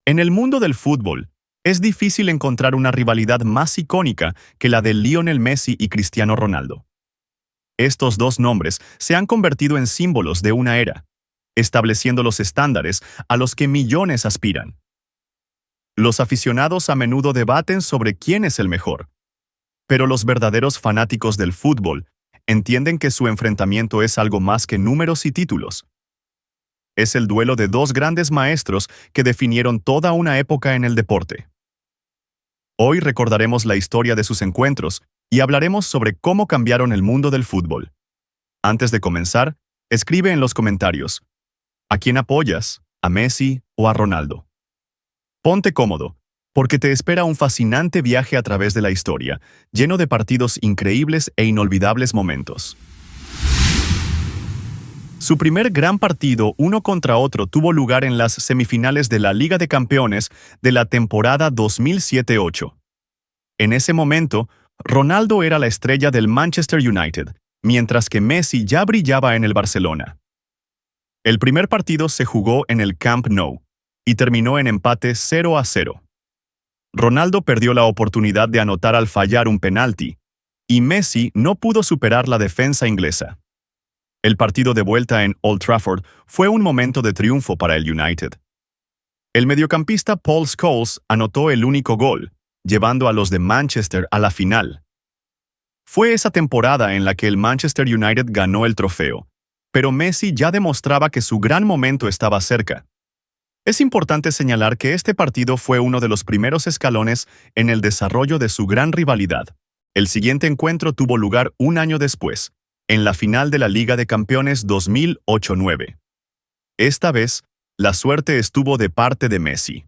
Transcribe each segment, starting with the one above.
En el mundo del fútbol, es difícil encontrar una rivalidad más icónica que la de Lionel Messi y Cristiano Ronaldo. Estos dos nombres se han convertido en símbolos de una era, estableciendo los estándares a los que millones aspiran. Los aficionados a menudo debaten sobre quién es el mejor, pero los verdaderos fanáticos del fútbol entienden que su enfrentamiento es algo más que números y títulos. Es el duelo de dos grandes maestros que definieron toda una época en el deporte. Hoy recordaremos la historia de sus encuentros y hablaremos sobre cómo cambiaron el mundo del fútbol. Antes de comenzar, escribe en los comentarios: ¿a quién apoyas? ¿A Messi o a Ronaldo? Ponte cómodo, porque te espera un fascinante viaje a través de la historia, lleno de partidos increíbles e inolvidables momentos. Su primer gran partido uno contra otro tuvo lugar en las semifinales de la Liga de Campeones de la temporada 2007-8. En ese momento, Ronaldo era la estrella del Manchester United, mientras que Messi ya brillaba en el Barcelona. El primer partido se jugó en el Camp Nou y terminó en empate 0-0. Ronaldo perdió la oportunidad de anotar al fallar un penalti, y Messi no pudo superar la defensa inglesa. El partido de vuelta en Old Trafford fue un momento de triunfo para el United. El mediocampista Paul Scholes anotó el único gol, llevando a los de Manchester a la final. Fue esa temporada en la que el Manchester United ganó el trofeo, pero Messi ya demostraba que su gran momento estaba cerca. Es importante señalar que este partido fue uno de los primeros escalones en el desarrollo de su gran rivalidad. El siguiente encuentro tuvo lugar un año después, en la final de la Liga de Campeones 2008-9. Esta vez, la suerte estuvo de parte de Messi.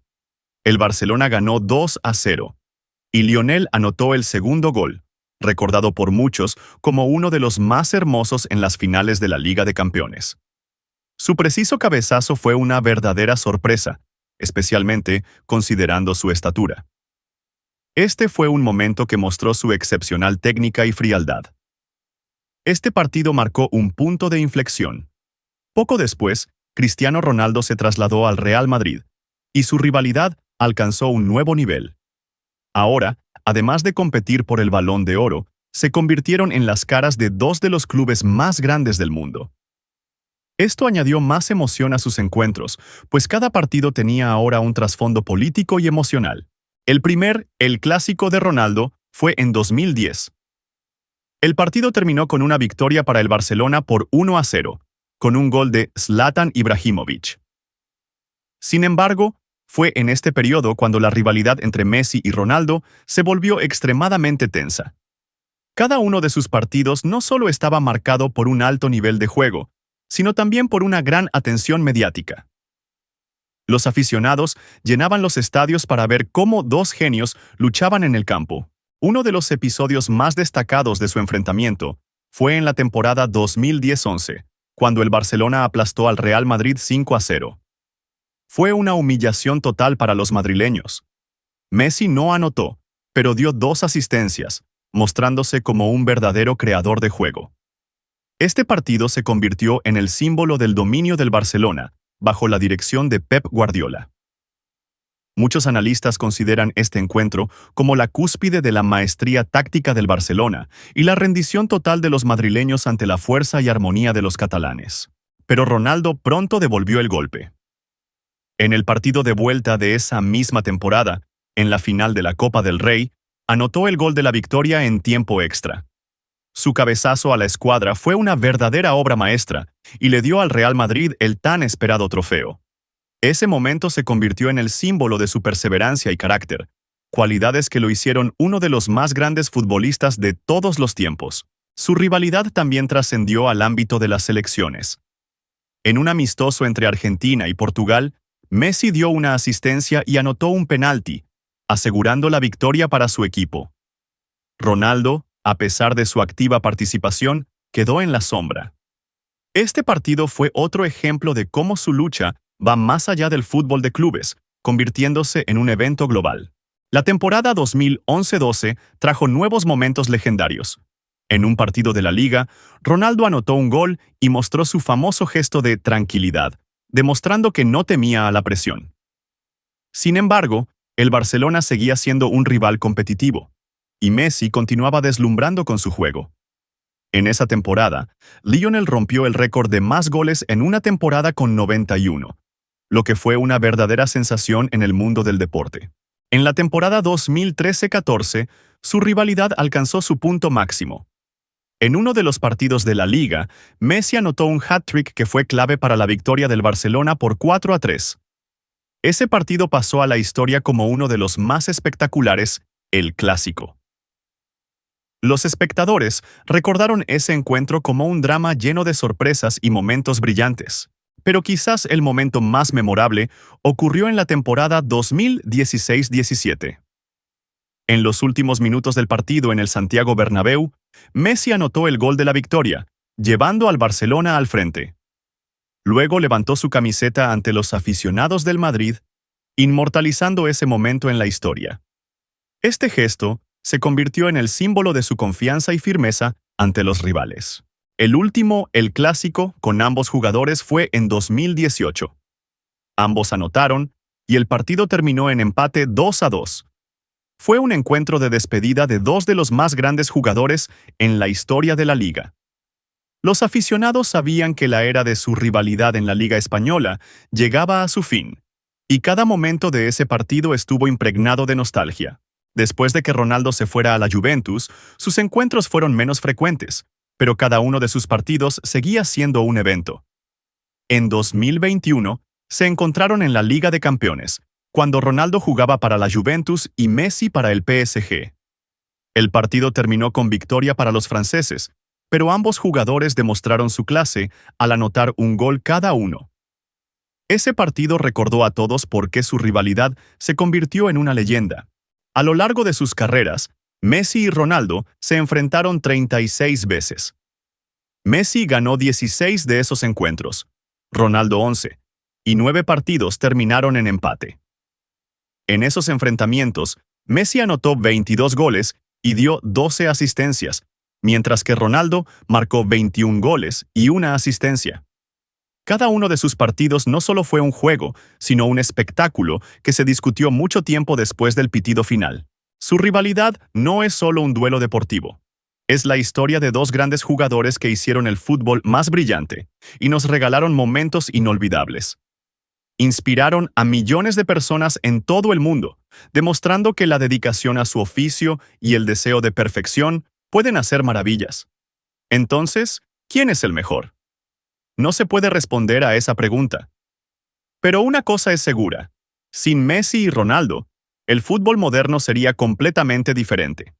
El Barcelona ganó 2-0, y Lionel anotó el segundo gol, recordado por muchos como uno de los más hermosos en las finales de la Liga de Campeones. Su preciso cabezazo fue una verdadera sorpresa, especialmente considerando su estatura. Este fue un momento que mostró su excepcional técnica y frialdad. Este partido marcó un punto de inflexión. Poco después, Cristiano Ronaldo se trasladó al Real Madrid, y su rivalidad alcanzó un nuevo nivel. Ahora, además de competir por el Balón de Oro, se convirtieron en las caras de dos de los clubes más grandes del mundo. Esto añadió más emoción a sus encuentros, pues cada partido tenía ahora un trasfondo político y emocional. El clásico de Ronaldo, fue en 2010. El partido terminó con una victoria para el Barcelona por 1-0, con un gol de Zlatan Ibrahimović. Sin embargo, fue en este periodo cuando la rivalidad entre Messi y Ronaldo se volvió extremadamente tensa. Cada uno de sus partidos no solo estaba marcado por un alto nivel de juego, sino también por una gran atención mediática. Los aficionados llenaban los estadios para ver cómo dos genios luchaban en el campo. Uno de los episodios más destacados de su enfrentamiento fue en la temporada 2010-11, cuando el Barcelona aplastó al Real Madrid 5-0. Fue una humillación total para los madrileños. Messi no anotó, pero dio 2 asistencias, mostrándose como un verdadero creador de juego. Este partido se convirtió en el símbolo del dominio del Barcelona, bajo la dirección de Pep Guardiola. Muchos analistas consideran este encuentro como la cúspide de la maestría táctica del Barcelona y la rendición total de los madrileños ante la fuerza y armonía de los catalanes. Pero Ronaldo pronto devolvió el golpe. En el partido de vuelta de esa misma temporada, en la final de la Copa del Rey, anotó el gol de la victoria en tiempo extra. Su cabezazo a la escuadra fue una verdadera obra maestra y le dio al Real Madrid el tan esperado trofeo. Ese momento se convirtió en el símbolo de su perseverancia y carácter, cualidades que lo hicieron uno de los más grandes futbolistas de todos los tiempos. Su rivalidad también trascendió al ámbito de las selecciones. En un amistoso entre Argentina y Portugal, Messi dio una asistencia y anotó un penalti, asegurando la victoria para su equipo. Ronaldo, a pesar de su activa participación, quedó en la sombra. Este partido fue otro ejemplo de cómo su lucha va más allá del fútbol de clubes, convirtiéndose en un evento global. La temporada 2011-12 trajo nuevos momentos legendarios. En un partido de la Liga, Ronaldo anotó un gol y mostró su famoso gesto de tranquilidad, demostrando que no temía a la presión. Sin embargo, el Barcelona seguía siendo un rival competitivo, y Messi continuaba deslumbrando con su juego. En esa temporada, Lionel rompió el récord de más goles en una temporada con 91, lo que fue una verdadera sensación en el mundo del deporte. En la temporada 2013-14, su rivalidad alcanzó su punto máximo. En uno de los partidos de la Liga, Messi anotó un hat-trick que fue clave para la victoria del Barcelona por 4-3. Ese partido pasó a la historia como uno de los más espectaculares, el Clásico. Los espectadores recordaron ese encuentro como un drama lleno de sorpresas y momentos brillantes. Pero quizás el momento más memorable ocurrió en la temporada 2016-17. En los últimos minutos del partido en el Santiago Bernabéu, Messi anotó el gol de la victoria, llevando al Barcelona al frente. Luego levantó su camiseta ante los aficionados del Madrid, inmortalizando ese momento en la historia. Este gesto se convirtió en el símbolo de su confianza y firmeza ante los rivales. El último, el Clásico, con ambos jugadores fue en 2018. Ambos anotaron, y el partido terminó en empate 2-2. Fue un encuentro de despedida de dos de los más grandes jugadores en la historia de la liga. Los aficionados sabían que la era de su rivalidad en la Liga Española llegaba a su fin, y cada momento de ese partido estuvo impregnado de nostalgia. Después de que Ronaldo se fuera a la Juventus, sus encuentros fueron menos frecuentes, pero cada uno de sus partidos seguía siendo un evento. En 2021, se encontraron en la Liga de Campeones, cuando Ronaldo jugaba para la Juventus y Messi para el PSG. El partido terminó con victoria para los franceses, pero ambos jugadores demostraron su clase al anotar un gol cada uno. Ese partido recordó a todos por qué su rivalidad se convirtió en una leyenda. A lo largo de sus carreras, Messi y Ronaldo se enfrentaron 36 veces. Messi ganó 16 de esos encuentros, Ronaldo 11, y 9 partidos terminaron en empate. En esos enfrentamientos, Messi anotó 22 goles y dio 12 asistencias, mientras que Ronaldo marcó 21 goles y una asistencia. Cada uno de sus partidos no solo fue un juego, sino un espectáculo que se discutió mucho tiempo después del pitido final. Su rivalidad no es solo un duelo deportivo. Es la historia de dos grandes jugadores que hicieron el fútbol más brillante y nos regalaron momentos inolvidables. Inspiraron a millones de personas en todo el mundo, demostrando que la dedicación a su oficio y el deseo de perfección pueden hacer maravillas. Entonces, ¿quién es el mejor? No se puede responder a esa pregunta. Pero una cosa es segura: sin Messi y Ronaldo, el fútbol moderno sería completamente diferente.